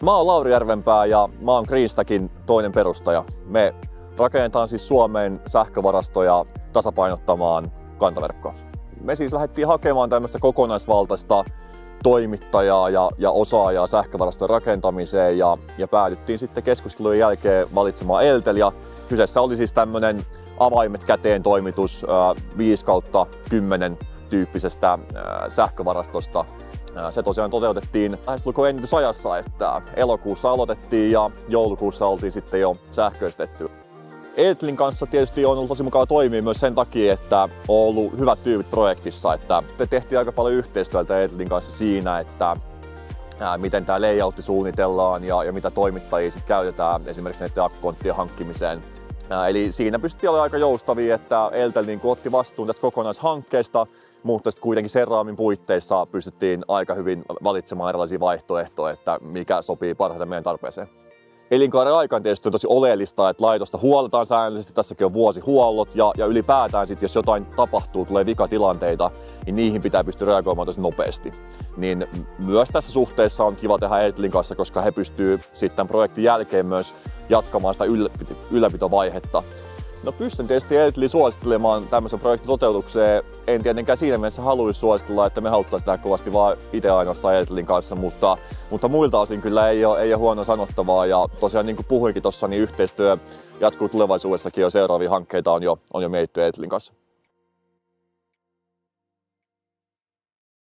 Mä oon Lauri Järvenpää ja mä oon Greenstackin toinen perustaja. Me rakennetaan siis Suomeen sähkövarastoja tasapainottamaan kantaverkkoa. Me siis lähdettiin hakemaan tämmöistä kokonaisvaltaista toimittajaa ja osaajaa sähkövarastojen rakentamiseen ja päädyttiin sitten keskustelujen jälkeen valitsemaan Eltel. Ja kyseessä oli siis tämmöinen avaimet käteen toimitus 5/10 tyyppisestä sähkövarastosta. Se tosiaan toteutettiin lähestulkoon ennätysajassa, että elokuussa aloitettiin ja joulukuussa oltiin sitten jo sähköistetty. Eltelin kanssa tietysti on ollut tosi mukava toimia myös sen takia, että on ollut hyvät tyypit projektissa. Että me tehtiin aika paljon yhteistyötä Eltelin kanssa siinä, että miten tämä layoutti suunnitellaan ja mitä toimittajia sitten käytetään esimerkiksi näiden akkukonttien hankkimiseen. Eli siinä pystyttiin olemaan aika joustavia, että Eltel otti vastuun tästä kokonaishankkeesta, mutta sitten kuitenkin sen raamin puitteissa pystyttiin aika hyvin valitsemaan erilaisia vaihtoehtoja, että mikä sopii parhaiten meidän tarpeeseen. Elinkaaren aikana tietysti on tosi oleellista, että laitosta huolletaan säännöllisesti, tässäkin on vuosihuollot ja ylipäätään sitten, jos jotain tapahtuu, tulee vikatilanteita, niin niihin pitää pystyä reagoimaan tosi nopeasti. Niin myös tässä suhteessa on kiva tehdä Eltelin kanssa, koska he pystyvät sitten tämän projektin jälkeen myös jatkamaan sitä ylläpitovaihetta. No pystyn tietysti Eltelin suosittelemaan tämmöisen projektin toteutukseen. En tietenkään siinä mielessä haluaisi suositella, että me haluttaisiin tehdä kovasti vaan itse ainoastaan Eltelin kanssa, mutta muilta osin kyllä ei ole huono sanottavaa. Ja tosiaan niin kuin puhuinkin tuossa, niin yhteistyö jatkuu tulevaisuudessakin jo seuraavia hankkeita on jo mietitty Eltelin kanssa.